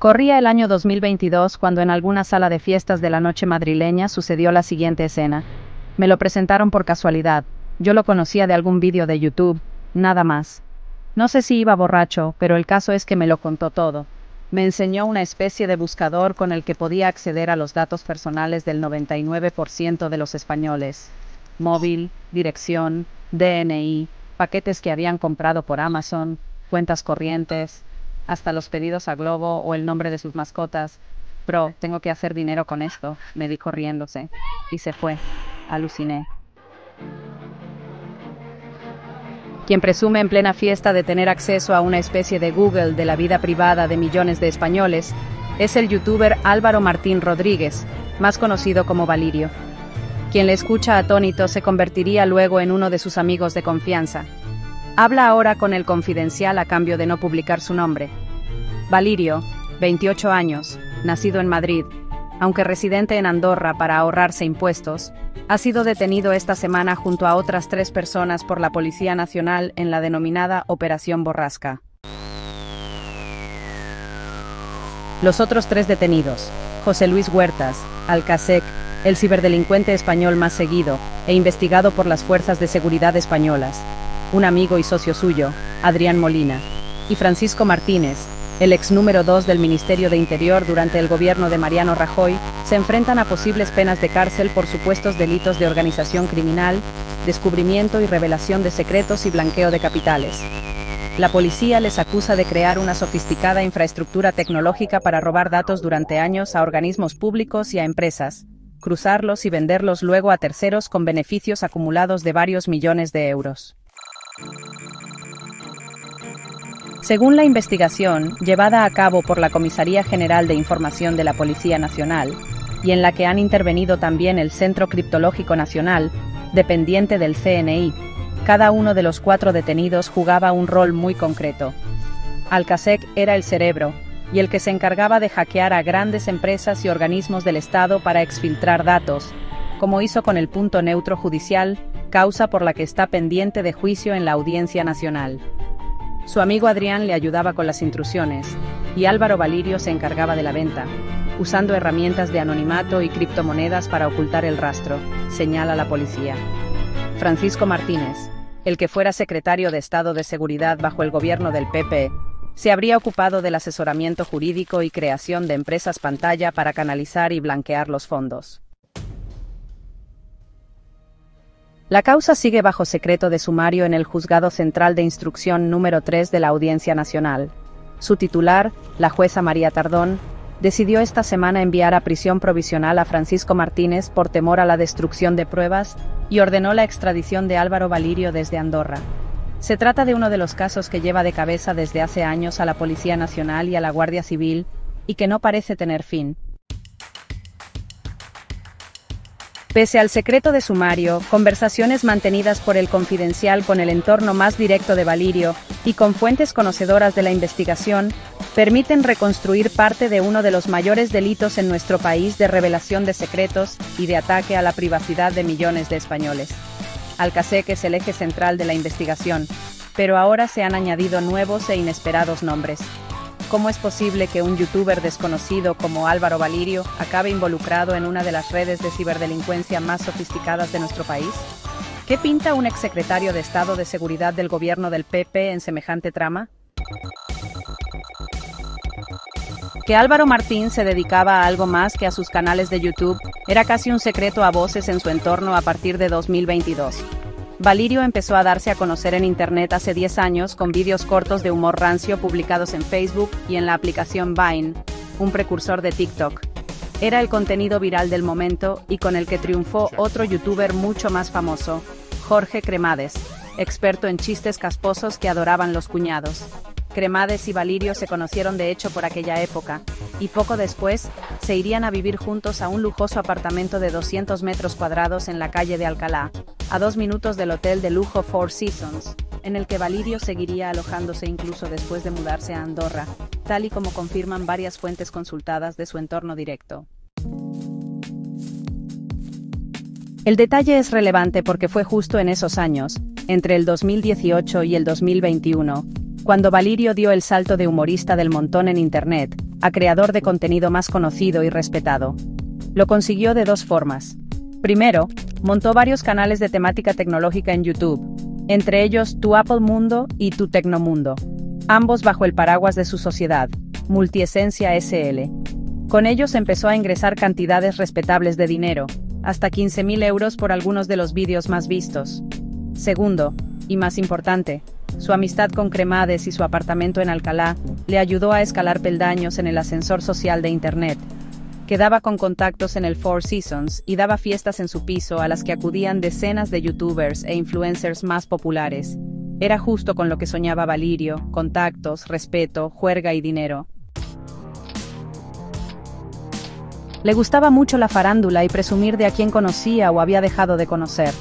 Corría el año 2022 cuando en alguna sala de fiestas de la noche madrileña sucedió la siguiente escena. Me lo presentaron por casualidad. Yo lo conocía de algún vídeo de YouTube, nada más. No sé si iba borracho, pero el caso es que me lo contó todo. Me enseñó una especie de buscador con el que podía acceder a los datos personales del 99% de los españoles. Móvil, dirección, DNI, paquetes que habían comprado por Amazon, cuentas corrientes, hasta los pedidos a Globo o el nombre de sus mascotas. Bro, tengo que hacer dinero con esto, me dijo riéndose. Y se fue. Aluciné. Quien presume en plena fiesta de tener acceso a una especie de Google de la vida privada de millones de españoles es el youtuber Álvaro Martín Rodríguez, más conocido como Valirio. Quien le escucha atónito se convertiría luego en uno de sus amigos de confianza. Habla ahora con El Confidencial a cambio de no publicar su nombre. Valirio, 28 años, nacido en Madrid, aunque residente en Andorra para ahorrarse impuestos, ha sido detenido esta semana junto a otras 3 personas por la Policía Nacional en la denominada Operación Borrasca. Los otros 3 detenidos, José Luis Huertas, Alcasec, el ciberdelincuente español más seguido e investigado por las fuerzas de seguridad españolas, un amigo y socio suyo, Adrián Molina, y Francisco Martínez, el ex número 2 del Ministerio de Interior durante el gobierno de Mariano Rajoy, se enfrentan a posibles penas de cárcel por supuestos delitos de organización criminal, descubrimiento y revelación de secretos y blanqueo de capitales. La policía les acusa de crear una sofisticada infraestructura tecnológica para robar datos durante años a organismos públicos y a empresas, cruzarlos y venderlos luego a terceros con beneficios acumulados de varios millones de euros. Según la investigación, llevada a cabo por la Comisaría General de Información de la Policía Nacional, y en la que han intervenido también el Centro Criptológico Nacional, dependiente del CNI, cada uno de los 4 detenidos jugaba un rol muy concreto. Alcasec era el cerebro, y el que se encargaba de hackear a grandes empresas y organismos del Estado para exfiltrar datos, como hizo con el punto neutro judicial, causa por la que está pendiente de juicio en la Audiencia Nacional. Su amigo Adrián le ayudaba con las intrusiones, y Álvaro Valirio se encargaba de la venta, usando herramientas de anonimato y criptomonedas para ocultar el rastro, señala la policía. Francisco Martínez, el que fuera secretario de Estado de Seguridad bajo el gobierno del PP, se habría ocupado del asesoramiento jurídico y creación de empresas pantalla para canalizar y blanquear los fondos. La causa sigue bajo secreto de sumario en el Juzgado Central de Instrucción número 3 de la Audiencia Nacional. Su titular, la jueza María Tardón, decidió esta semana enviar a prisión provisional a Francisco Martínez por temor a la destrucción de pruebas y ordenó la extradición de Álvaro Valirio desde Andorra. Se trata de uno de los casos que lleva de cabeza desde hace años a la Policía Nacional y a la Guardia Civil y que no parece tener fin. Pese al secreto de sumario, conversaciones mantenidas por El Confidencial con el entorno más directo de Valirio y con fuentes conocedoras de la investigación, permiten reconstruir parte de uno de los mayores delitos en nuestro país de revelación de secretos y de ataque a la privacidad de millones de españoles. Alcasec es el eje central de la investigación, pero ahora se han añadido nuevos e inesperados nombres. ¿Cómo es posible que un youtuber desconocido como Álvaro Valirio acabe involucrado en una de las redes de ciberdelincuencia más sofisticadas de nuestro país? ¿Qué pinta un exsecretario de Estado de Seguridad del gobierno del PP en semejante trama? Que Álvaro Martín se dedicaba a algo más que a sus canales de YouTube era casi un secreto a voces en su entorno a partir de 2022. Valirio empezó a darse a conocer en Internet hace 10 años con vídeos cortos de humor rancio publicados en Facebook y en la aplicación Vine, un precursor de TikTok. Era el contenido viral del momento y con el que triunfó otro youtuber mucho más famoso, Jorge Cremades, experto en chistes casposos que adoraban los cuñados. Cremades y Valirio se conocieron de hecho por aquella época, y poco después se irían a vivir juntos a un lujoso apartamento de 200 metros cuadrados en la calle de Alcalá, a 2 minutos del hotel de lujo Four Seasons, en el que Valirio seguiría alojándose incluso después de mudarse a Andorra, tal y como confirman varias fuentes consultadas de su entorno directo. El detalle es relevante porque fue justo en esos años, entre el 2018 y el 2021, cuando Valirio dio el salto de humorista del montón en Internet a creador de contenido más conocido y respetado. Lo consiguió de dos formas. Primero, montó varios canales de temática tecnológica en YouTube, entre ellos Tu Apple Mundo y Tu Tecnomundo, ambos bajo el paraguas de su sociedad, Multiesencia SL. Con ellos empezó a ingresar cantidades respetables de dinero, hasta 15.000 euros por algunos de los vídeos más vistos. Segundo, y más importante, su amistad con Cremades y su apartamento en Alcalá le ayudó a escalar peldaños en el ascensor social de Internet. Quedaba con contactos en el Four Seasons y daba fiestas en su piso a las que acudían decenas de youtubers e influencers más populares. Era justo con lo que soñaba Valirio: contactos, respeto, juerga y dinero. Le gustaba mucho la farándula y presumir de a quién conocía o había dejado de conocer.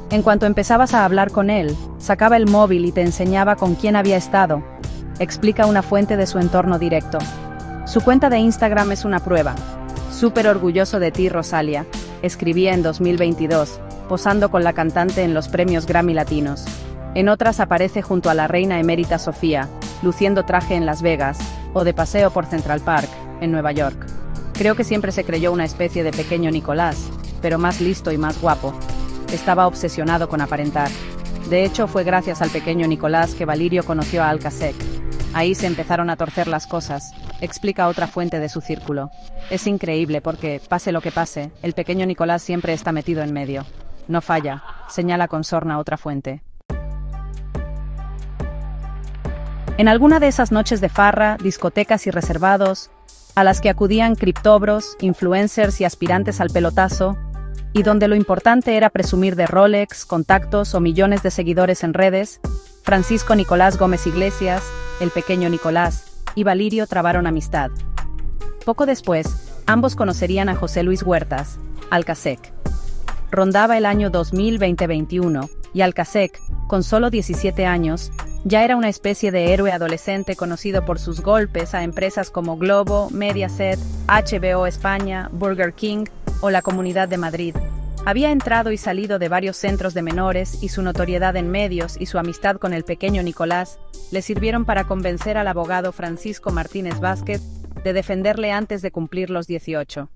En cuanto empezabas a hablar con él, sacaba el móvil y te enseñaba con quién había estado, explica una fuente de su entorno directo. Su cuenta de Instagram es una prueba. Súper orgulloso de ti, Rosalía, escribía en 2022, posando con la cantante en los premios Grammy Latinos. En otras aparece junto a la reina emérita Sofía, luciendo traje en Las Vegas, o de paseo por Central Park, en Nueva York. Creo que siempre se creyó una especie de pequeño Nicolás, pero más listo y más guapo. Estaba obsesionado con aparentar. De hecho, fue gracias al pequeño Nicolás que Valirio conoció a Alcasec. Ahí se empezaron a torcer las cosas, explica otra fuente de su círculo. Es increíble porque, pase lo que pase, el pequeño Nicolás siempre está metido en medio. No falla, señala con sorna otra fuente. En alguna de esas noches de farra, discotecas y reservados, a las que acudían criptobros, influencers y aspirantes al pelotazo, y donde lo importante era presumir de Rolex, contactos o millones de seguidores en redes, Francisco Nicolás Gómez Iglesias, el pequeño Nicolás, y Valirio trabaron amistad. Poco después, ambos conocerían a José Luis Huertas, Alcasec. Rondaba el año 2020-21, y Alcasec, con solo 17 años, ya era una especie de héroe adolescente conocido por sus golpes a empresas como Globo, Mediaset, HBO España, Burger King o la Comunidad de Madrid. Había entrado y salido de varios centros de menores y su notoriedad en medios y su amistad con el pequeño Nicolás le sirvieron para convencer al abogado Francisco Martínez Vázquez de defenderle antes de cumplir los 18.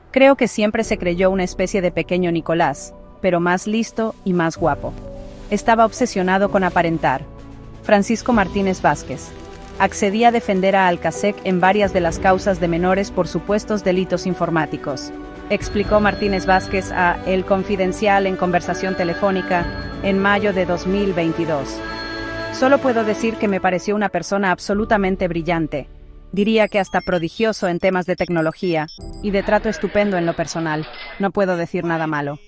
Creo que siempre se creyó una especie de pequeño Nicolás, pero más listo y más guapo. Estaba obsesionado con aparentar. Francisco Martínez Vázquez accedía a defender a Alcasec en varias de las causas de menores por supuestos delitos informáticos, explicó Martínez Vázquez a El Confidencial en conversación telefónica en mayo de 2022. Solo puedo decir que me pareció una persona absolutamente brillante, diría que hasta prodigioso en temas de tecnología, y de trato estupendo en lo personal, no puedo decir nada malo.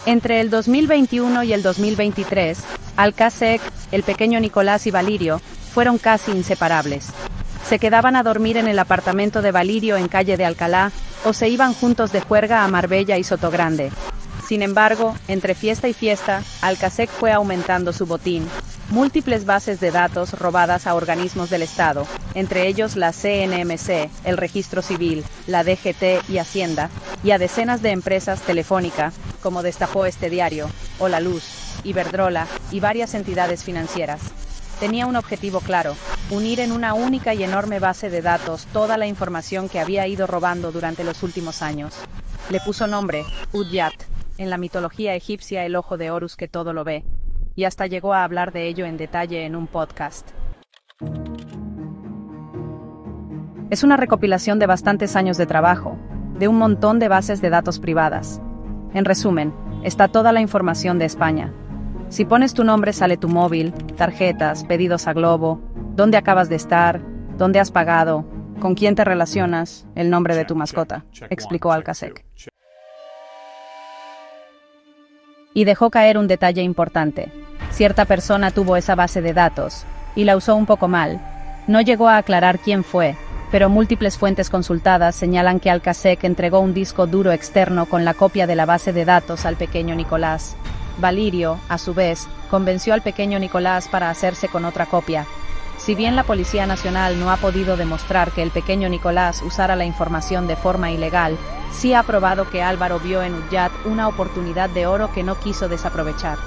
Entre el 2021 y el 2023, Alcasec, el pequeño Nicolás y Valirio fueron casi inseparables. Se quedaban a dormir en el apartamento de Valirio en calle de Alcalá o se iban juntos de juerga a Marbella y Sotogrande. Sin embargo, entre fiesta y fiesta, Alcasec fue aumentando su botín. Múltiples bases de datos robadas a organismos del Estado, entre ellos la CNMC, el Registro Civil, la DGT y Hacienda, y a decenas de empresas Telefónica, como destapó este diario, o La Luz, Iberdrola y varias entidades financieras. Tenía un objetivo claro: unir en una única y enorme base de datos toda la información que había ido robando durante los últimos años. Le puso nombre, Udyat, en la mitología egipcia el ojo de Horus que todo lo ve, y hasta llegó a hablar de ello en detalle en un podcast. Es una recopilación de bastantes años de trabajo, de un montón de bases de datos privadas. En resumen, está toda la información de España. Si pones tu nombre sale tu móvil, tarjetas, pedidos a Globo, dónde acabas de estar, dónde has pagado, con quién te relacionas, el nombre de tu mascota, explicó Alcasec. Y dejó caer un detalle importante. Cierta persona tuvo esa base de datos, y la usó un poco mal. No llegó a aclarar quién fue, pero múltiples fuentes consultadas señalan que Alcasec entregó un disco duro externo con la copia de la base de datos al pequeño Nicolás. Valirio, a su vez, convenció al pequeño Nicolás para hacerse con otra copia. Si bien la Policía Nacional no ha podido demostrar que el pequeño Nicolás usara la información de forma ilegal, sí ha probado que Álvaro vio en Udyat una oportunidad de oro que no quiso desaprovechar.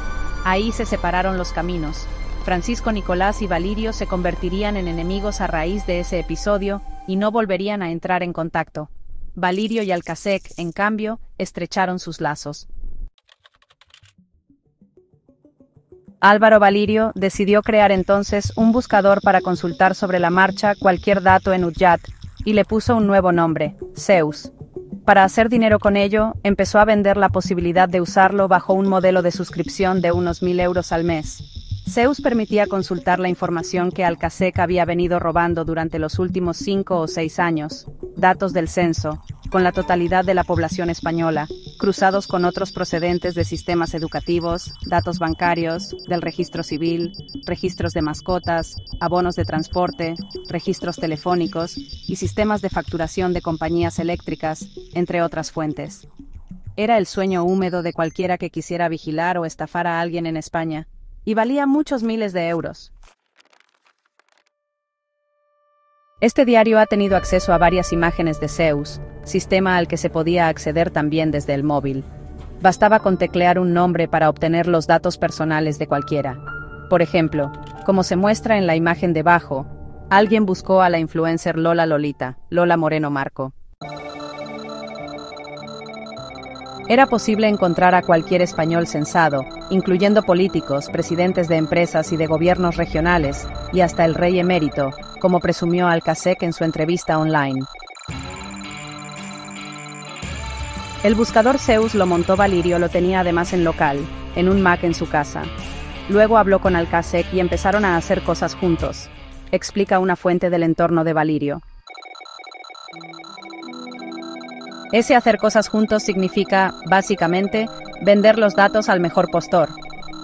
Ahí se separaron los caminos. Francisco Nicolás y Valirio se convertirían en enemigos a raíz de ese episodio y no volverían a entrar en contacto. Valirio y Alcácer, en cambio, estrecharon sus lazos. Álvaro Valirio decidió crear entonces un buscador para consultar sobre la marcha cualquier dato en Udjat y le puso un nuevo nombre, Zeus. Para hacer dinero con ello, empezó a vender la posibilidad de usarlo bajo un modelo de suscripción de unos 1.000 euros al mes. Zeus permitía consultar la información que Alcácer había venido robando durante los últimos 5 o 6 años, datos del censo, con la totalidad de la población española, cruzados con otros procedentes de sistemas educativos, datos bancarios, del registro civil, registros de mascotas, abonos de transporte, registros telefónicos y sistemas de facturación de compañías eléctricas, entre otras fuentes. Era el sueño húmedo de cualquiera que quisiera vigilar o estafar a alguien en España, y valía muchos miles de euros. Este diario ha tenido acceso a varias imágenes de Zeus, sistema al que se podía acceder también desde el móvil. Bastaba con teclear un nombre para obtener los datos personales de cualquiera. Por ejemplo, como se muestra en la imagen debajo, alguien buscó a la influencer Lola Lolita, Lola Moreno Marco. Era posible encontrar a cualquier español censado, incluyendo políticos, presidentes de empresas y de gobiernos regionales, y hasta el rey emérito, como presumió Alcácer en su entrevista online. El buscador Zeus lo montó Valirio, lo tenía además en local, en un Mac en su casa. Luego habló con Alcácer y empezaron a hacer cosas juntos, explica una fuente del entorno de Valirio. Ese hacer cosas juntos significa, básicamente, vender los datos al mejor postor.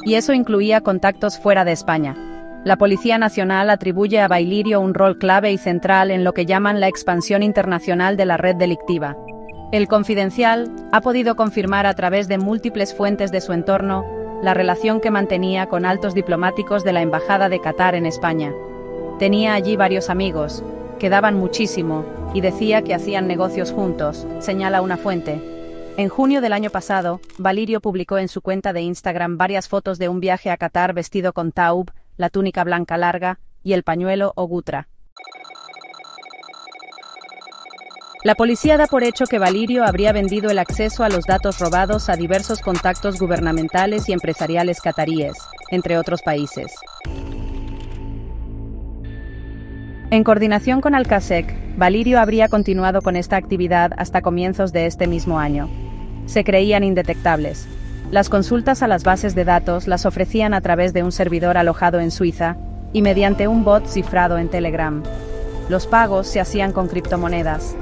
Y eso incluía contactos fuera de España. La Policía Nacional atribuye a Valirio un rol clave y central en lo que llaman la expansión internacional de la red delictiva. El Confidencial ha podido confirmar a través de múltiples fuentes de su entorno la relación que mantenía con altos diplomáticos de la Embajada de Qatar en España. Tenía allí varios amigos, que daban muchísimo, y decía que hacían negocios juntos, señala una fuente. En junio del año pasado, Valirio publicó en su cuenta de Instagram varias fotos de un viaje a Qatar vestido con taub, la túnica blanca larga y el pañuelo o gutra. La policía da por hecho que Valirio habría vendido el acceso a los datos robados a diversos contactos gubernamentales y empresariales cataríes, entre otros países. En coordinación con Alcácer, Valirio habría continuado con esta actividad hasta comienzos de este mismo año. Se creían indetectables. Las consultas a las bases de datos las ofrecían a través de un servidor alojado en Suiza y mediante un bot cifrado en Telegram. Los pagos se hacían con criptomonedas.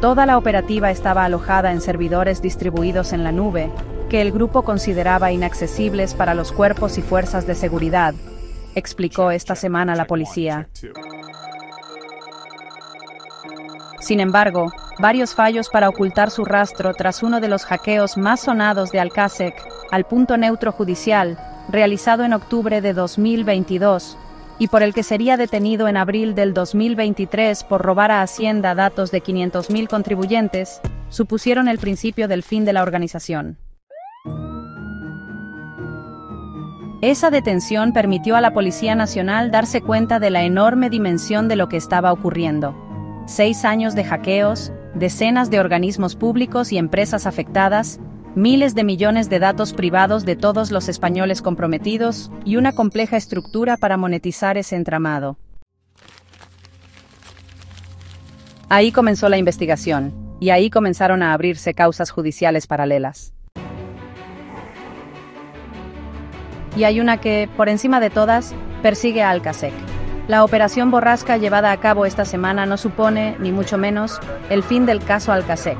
Toda la operativa estaba alojada en servidores distribuidos en la nube, que el grupo consideraba inaccesibles para los cuerpos y fuerzas de seguridad, explicó esta semana la policía. Sin embargo, varios fallos para ocultar su rastro tras uno de los hackeos más sonados de Alcácer al punto neutro judicial, realizado en octubre de 2022, y por el que sería detenido en abril del 2023 por robar a Hacienda datos de 500.000 contribuyentes, supusieron el principio del fin de la organización. Esa detención permitió a la Policía Nacional darse cuenta de la enorme dimensión de lo que estaba ocurriendo. 6 años de hackeos, decenas de organismos públicos y empresas afectadas, miles de millones de datos privados de todos los españoles comprometidos y una compleja estructura para monetizar ese entramado. Ahí comenzó la investigación, y ahí comenzaron a abrirse causas judiciales paralelas. Y hay una que, por encima de todas, persigue a Alcácer. La operación Borrasca llevada a cabo esta semana no supone, ni mucho menos, el fin del caso Alcácer.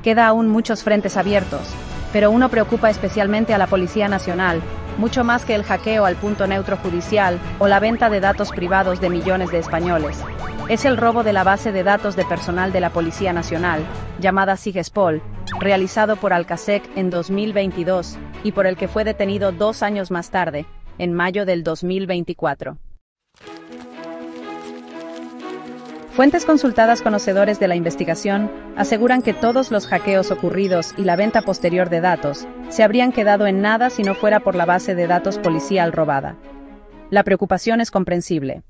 Queda aún muchos frentes abiertos, pero uno preocupa especialmente a la Policía Nacional, mucho más que el hackeo al punto neutro judicial o la venta de datos privados de millones de españoles. Es el robo de la base de datos de personal de la Policía Nacional, llamada Sigespol, realizado por Alcácer en 2022 y por el que fue detenido 2 años más tarde, en mayo del 2024. Fuentes consultadas conocedores de la investigación aseguran que todos los hackeos ocurridos y la venta posterior de datos se habrían quedado en nada si no fuera por la base de datos policial robada. La preocupación es comprensible.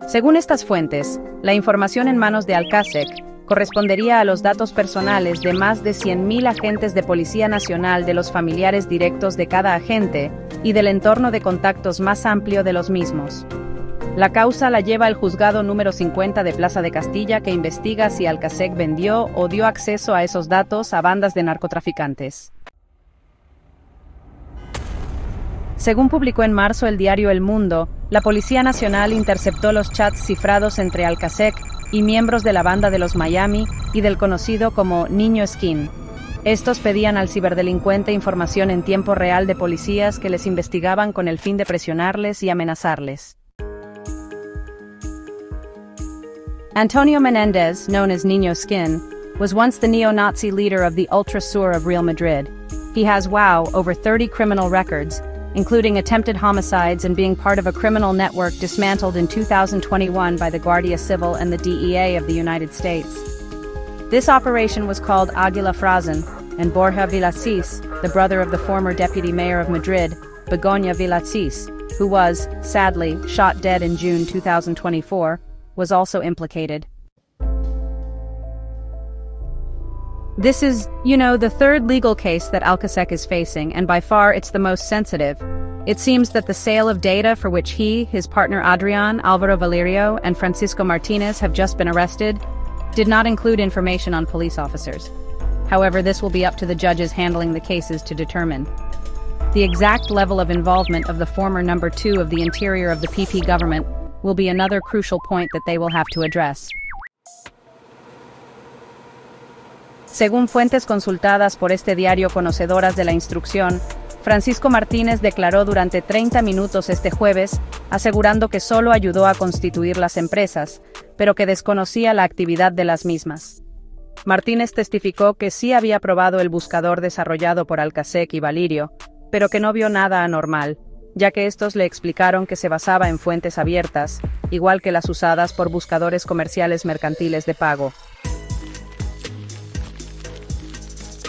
Según estas fuentes, la información en manos de Alcasec correspondería a los datos personales de más de 100.000 agentes de Policía Nacional, de los familiares directos de cada agente y del entorno de contactos más amplio de los mismos. La causa la lleva el juzgado número 50 de Plaza de Castilla, que investiga si Alcasec vendió o dio acceso a esos datos a bandas de narcotraficantes. Según publicó en marzo el diario El Mundo, la Policía Nacional interceptó los chats cifrados entre Alcasec y miembros de la banda de los Miami y del conocido como Niño Skin. Estos pedían al ciberdelincuente información en tiempo real de policías que les investigaban con el fin de presionarles y amenazarles. Antonio Menéndez, known as Niño Skin, was once the neo-Nazi leader of the Ultra Sur of Real Madrid. He has, over 30 criminal records, including attempted homicides and being part of a criminal network dismantled in 2021 by the Guardia Civil and the DEA of the United States. This operation was called Águila Frazen, and Borja Villacis, the brother of the former deputy mayor of Madrid, Begoña Villacis, who was, sadly, shot dead in June 2024, was also implicated. This is, the third legal case that Alcasec is facing, and by far it's the most sensitive. It seems that the sale of data for which he, his partner Adrián, Álvaro Valerio, and Francisco Martínez have just been arrested did not include information on police officers. However, this will be up to the judges handling the cases to determine. The exact level of involvement of the former number 2 of the interior of the PP government will be another crucial point that they will have to address. Según fuentes consultadas por este diario conocedoras de la instrucción, Francisco Martínez declaró durante 30 minutos este jueves, asegurando que solo ayudó a constituir las empresas, pero que desconocía la actividad de las mismas. Martínez testificó que sí había probado el buscador desarrollado por Alcasec y Valirio, pero que no vio nada anormal, ya que estos le explicaron que se basaba en fuentes abiertas, igual que las usadas por buscadores comerciales mercantiles de pago.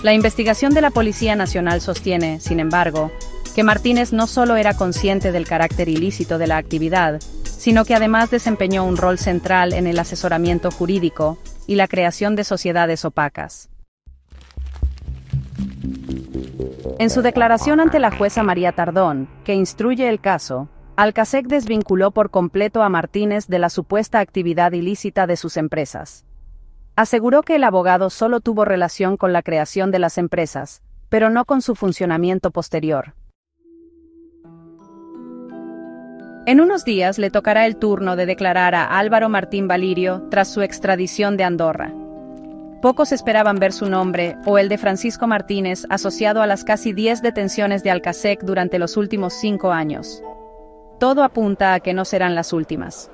La investigación de la Policía Nacional sostiene, sin embargo, que Martínez no solo era consciente del carácter ilícito de la actividad, sino que además desempeñó un rol central en el asesoramiento jurídico y la creación de sociedades opacas. En su declaración ante la jueza María Tardón, que instruye el caso, Alcasec desvinculó por completo a Martínez de la supuesta actividad ilícita de sus empresas. Aseguró que el abogado solo tuvo relación con la creación de las empresas, pero no con su funcionamiento posterior. En unos días le tocará el turno de declarar a Álvaro Martín Valirio tras su extradición de Andorra. Pocos esperaban ver su nombre, o el de Francisco Martínez, asociado a las casi 10 detenciones de Alcasec durante los últimos 5 años. Todo apunta a que no serán las últimas.